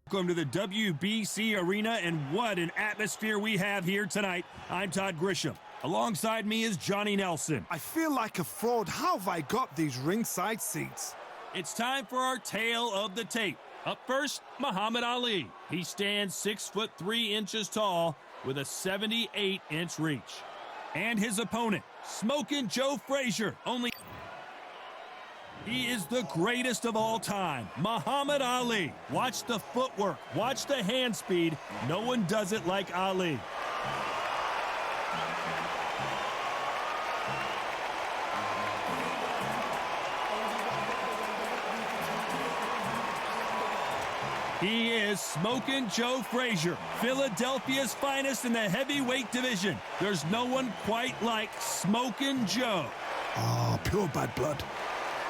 Welcome to the WBC arena, and what an atmosphere we have here tonight. I'm Todd Grisham. Alongside me is Johnny Nelson. I feel like a fraud. How have I got these ringside seats? It's time for our tale of the tape. Up first, Muhammad Ali. He stands 6'3" tall with a 78-inch reach. And his opponent, Smokin' Joe Frazier, He is the greatest of all time, Muhammad Ali. Watch the footwork, watch the hand speed. No one does it like Ali. He is Smokin' Joe Frazier, Philadelphia's finest in the heavyweight division. There's no one quite like Smokin' Joe. Oh, pure bad blood.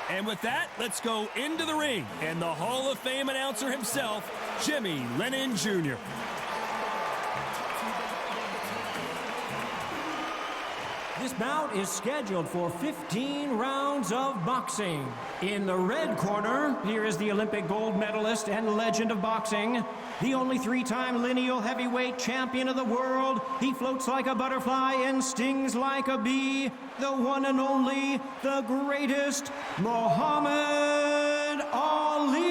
And with that, let's go into the ring and the Hall of Fame announcer himself, Jimmy Lennon Jr. This bout is scheduled for 15 rounds of boxing. In the red corner, here is the Olympic gold medalist and legend of boxing, the only three-time lineal heavyweight champion of the world. He floats like a butterfly and stings like a bee. The one and only, the greatest, Muhammad Ali.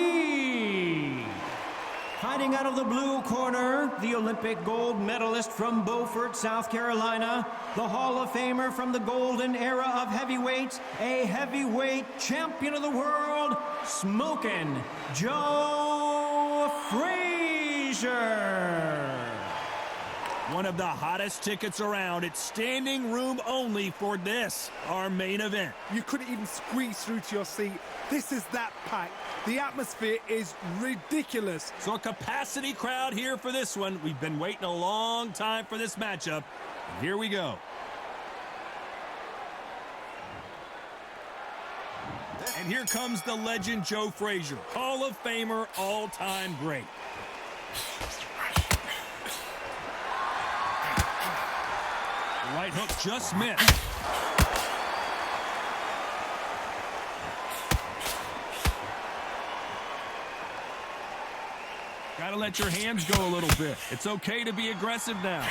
Fighting out of the blue corner, the Olympic gold medalist from Beaufort, South Carolina, the Hall of Famer from the golden era of heavyweights, a heavyweight champion of the world, Smokin' Joe Frazier. One of the hottest tickets around. It's standing room only for this, our main event. You couldn't even squeeze through to your seat. This is that packed. The atmosphere is ridiculous. So a capacity crowd here for this one. We've been waiting a long time for this matchup. And here we go. And here comes the legend Joe Frazier, Hall of Famer, all-time great. Right hook just missed. Gotta let your hands go a little bit. It's okay to be aggressive now.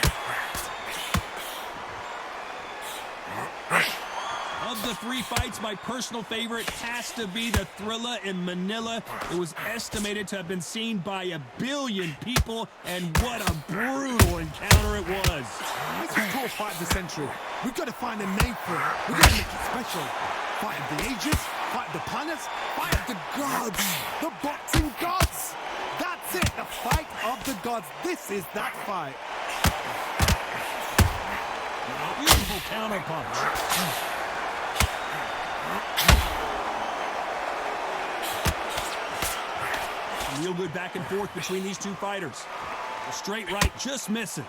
Of the three fights, my personal favorite has to be the Thrilla in Manila. It was estimated to have been seen by 1 billion people, and what a brutal encounter it was. This is called Fight of the Century. We've got to find a name for it. We've got to make it special. Fight of the ages, fight of the planets, fight of the gods, the boxing gods. That's it, the fight of the gods. This is that fight. Beautiful counter punch. Real good back and forth between these two fighters. The straight right just misses.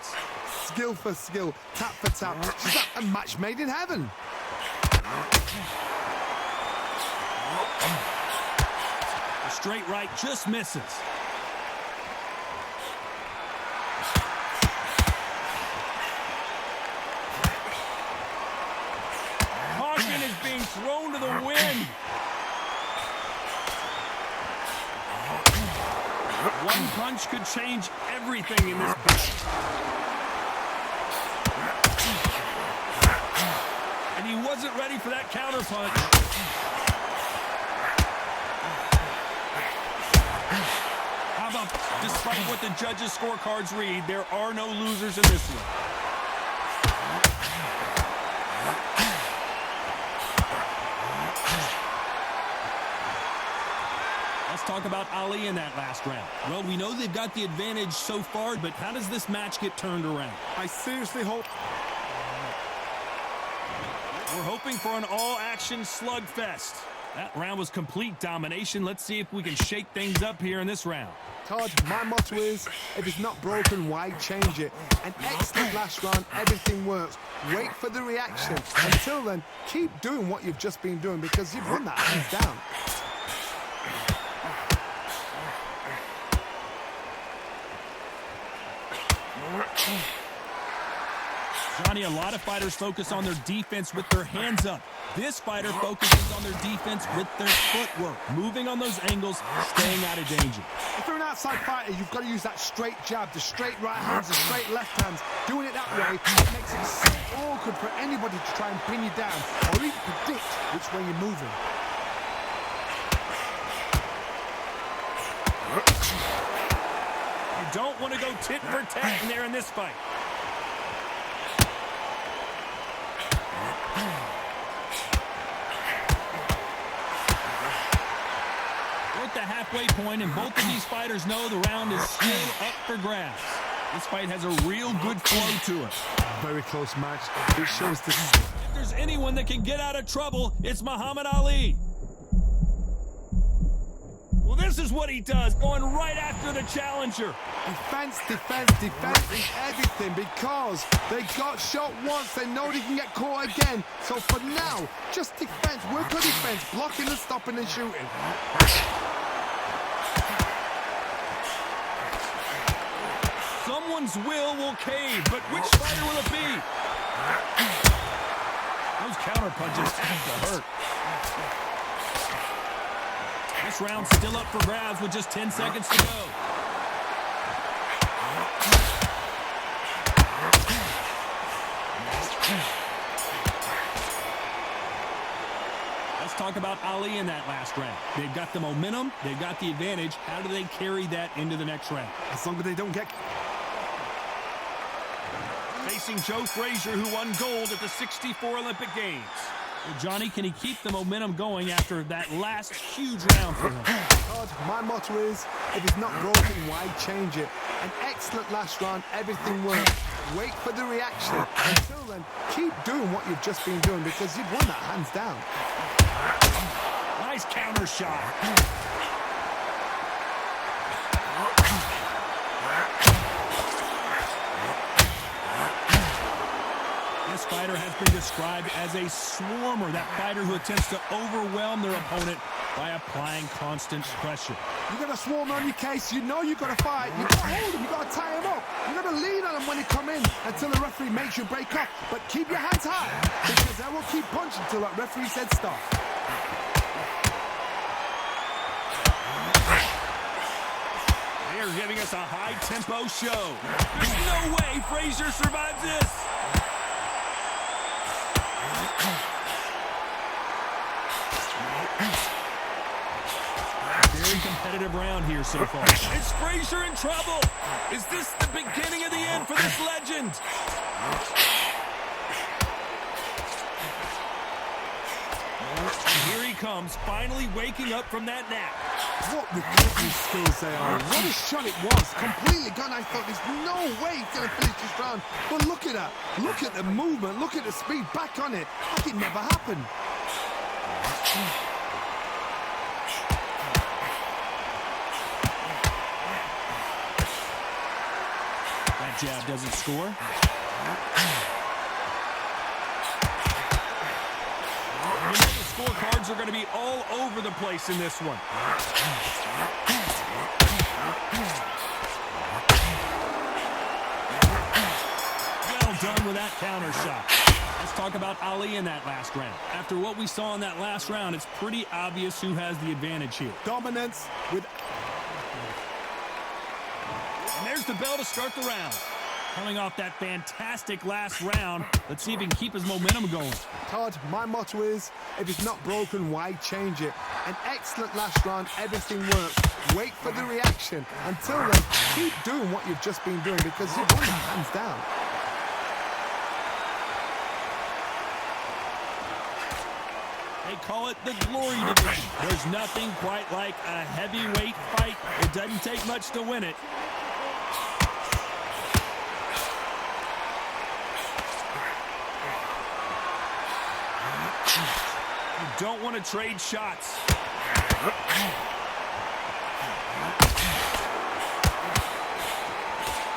Skill for skill, tap for tap. She's like a match made in heaven. The straight right just misses. Caution is being thrown to the wind. One punch could change everything in this bout. And he wasn't ready for that counter punch. How about, despite what the judges' scorecards read, there are no losers in this one. Talk about Ali in that last round. Well, we know they've got the advantage so far, but how does this match get turned around? I seriously hope... We're hoping for an all-action slugfest. That round was complete domination. Let's see if we can shake things up here in this round. Todd, my motto is, if it's not broken, why change it? An excellent last round, everything works. Wait for the reaction. Until then, keep doing what you've just been doing because you've won that hands down. Johnny, a lot of fighters focus on their defense with their hands up. This fighter focuses on their defense with their footwork, moving on those angles, staying out of danger. If you're an outside fighter, you've got to use that straight jab, the straight right hands, the straight left hands. Doing it that way, it makes it so awkward for anybody to try and pin you down or even predict which way you're moving. You don't want to go tit for tat in there in this fight. We're at the halfway point, and both of these fighters know the round is still up for grabs. This fight has a real good flow to it. Very close match. It shows this. If there's anyone that can get out of trouble, it's Muhammad Ali. Well, this is what he does, going right after the challenger. Defense, defense, defense is everything because they got shot once. They know they can get caught again. So for now, just defense. Work on defense, blocking and stopping and shooting. Someone's will cave, but which fighter will it be? Those counter punches have to hurt. This round's still up for grabs with just 10 seconds to go. Let's talk about Ali in that last round. They've got the momentum, they've got the advantage. How do they carry that into the next round? As long as they don't get... Facing Joe Frazier, who won gold at the '64 Olympic Games. Well, Johnny, can he keep the momentum going after that last huge round for him? God, my motto is, if it's not broken, why change it? An excellent last round, everything worked. Wait for the reaction. Until then, keep doing what you've just been doing because you've won that hands down. Nice counter shot. This fighter has been described as a swarmer, that fighter who attempts to overwhelm their opponent by applying constant pressure. You got a swarm on your case, you know you got to fight, you got to hold him, you got to tie him up, you got to lean on him when he come in until the referee makes you break off. But keep your hands high because they will keep punching until that referee said stop. They're giving us a high-tempo show. There's no way Frazier survives this. Very competitive round here so far. Is Frazier in trouble? Is this the beginning of the end for this legend? And here he comes, finally waking up from that nap. What recovery skills they are. What a shot it was. Completely gone. I thought there's no way he's going to finish this round. But look at that. Look at the movement. Look at the speed. Back on it. Like it never happened. That jab doesn't score. The scorecards are going to be all over the place in this one. Well done with that counter shot. Let's talk about Ali in that last round. After what we saw in that last round, it's pretty obvious who has the advantage here. Dominance with... And there's the bell to start the round. Coming off that fantastic last round, let's see if he can keep his momentum going. Todd, my motto is, if it's not broken, why change it? An excellent last round, everything works. Wait for the reaction. Until then, keep doing what you've just been doing because you've won that hands down. They call it the glory division. There's nothing quite like a heavyweight fight. It doesn't take much to win it. You don't want to trade shots.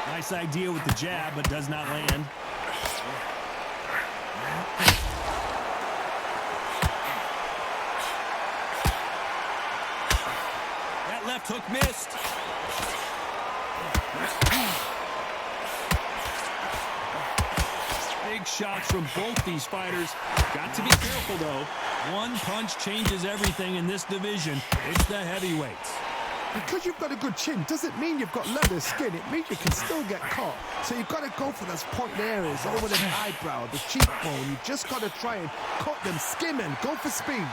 Nice idea with the jab, but does not land. That left hook missed. Big shots from both these fighters. Got to be careful, though. One punch changes everything in this division. It's the heavyweights. Because you've got a good chin doesn't mean you've got leather skin. It means you can still get caught. So you've got to go for those point areas, over the eyebrow, the cheekbone. You've just got to try and cut them, skim and go for speed.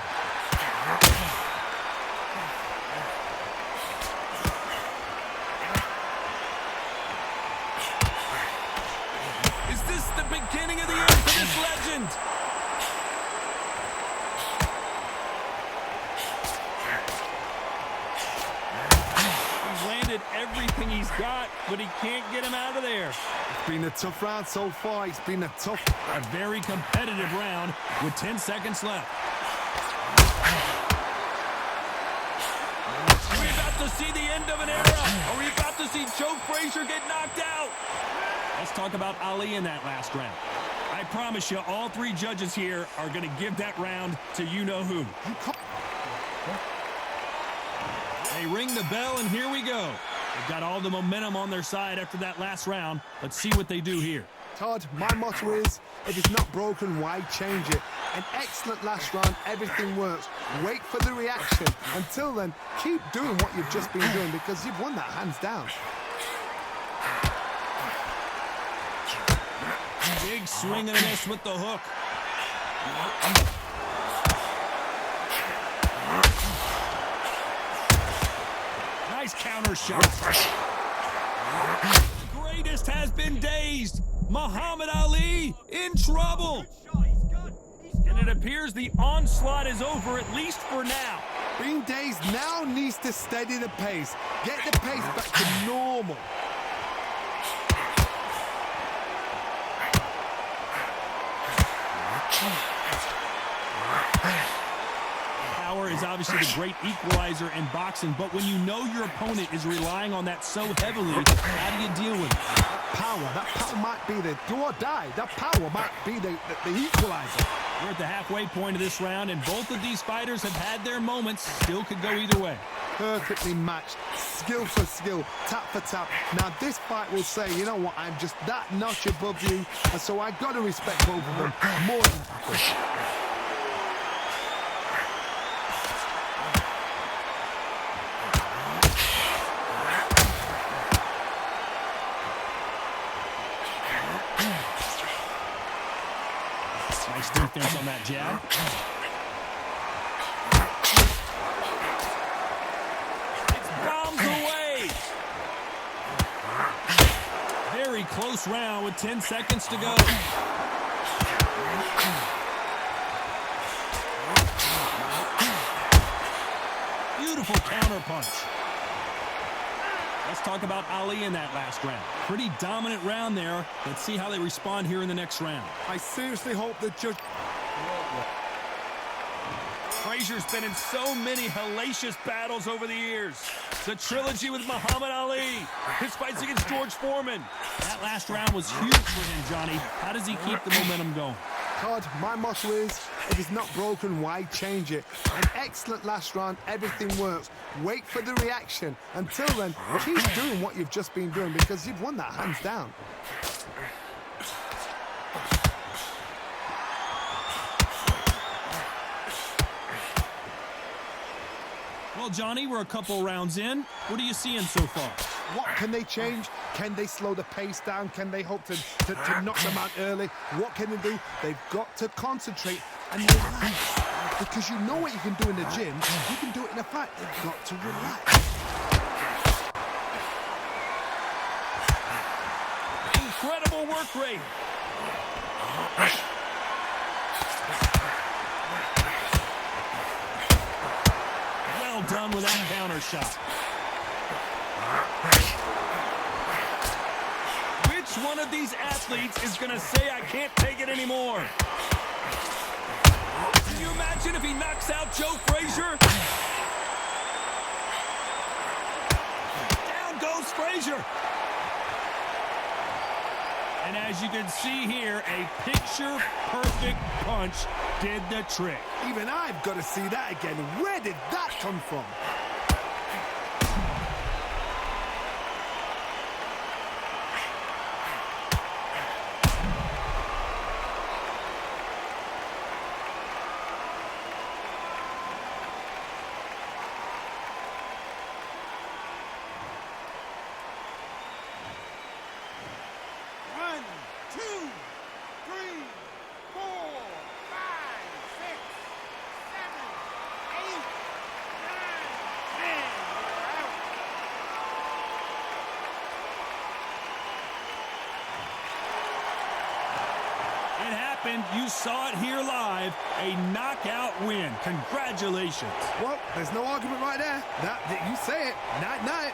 Is this the beginning of the end for this legend? Everything he's got, but he can't get him out of there. It's been a tough round so far. It's been a very competitive round with 10 seconds left. Are we about to see the end of an era? Are we about to see Joe Frazier get knocked out? Let's talk about Ali in that last round. I promise you, all three judges here are going to give that round to you-know-who. They ring the bell, and here we go. They've got all the momentum on their side after that last round. Let's see what they do here. Todd, my motto is, if it's not broken, why change it? An excellent last round, everything works. Wait for the reaction. Until then, keep doing what you've just been doing because you've won that hands down. Big swing and a miss with the hook. Nice counter shot. The greatest has been dazed. Muhammad Ali in trouble. And it appears the onslaught is over, at least for now. Being dazed now needs to steady the pace. Get the pace back to normal. Power is obviously the great equalizer in boxing, but when you know your opponent is relying on that so heavily, how do you deal with it? That power might be the do or die. That power might be the equalizer. We're at the halfway point of this round, and both of these fighters have had their moments. Still could go either way. Perfectly matched, skill for skill, tap for tap. Now this fight will say, you know what, I'm just that notch above you, and so I got to respect both of them more than that. Nice defense on that jab. It's bombs away. Very close round with 10 seconds to go. Beautiful counter punch. Let's talk about Ali in that last round. Pretty dominant round there. Let's see how they respond here in the next round. I seriously hope the judge... Frazier's been in so many hellacious battles over the years. The trilogy with Muhammad Ali. His fights against George Foreman. That last round was huge for him, Johnny. How does he keep the momentum going? Todd, my motto is, if it's not broken, why change it? An excellent last round, everything works. Wait for the reaction. Until then, keep doing what you've just been doing because you've won that hands down. Well, Johnny, we're a couple rounds in. What are you seeing so far? What can they change? Can they slow the pace down? Can they hope to knock them out early? What can they do? They've got to concentrate and relax. Because you know what you can do in the gym, you can do it in a fight. They've got to relax. Incredible work rate. Well done with that counter shot. Which one of these athletes is going to say, I can't take it anymore? Can you imagine if he knocks out Joe Frazier? Down goes Frazier. And as you can see here, a picture-perfect punch did the trick. Even I've got to see that again. Where did that come from? And you saw it here live, a knockout win. Congratulations. Well, there's no argument right there. You say it. Night-night.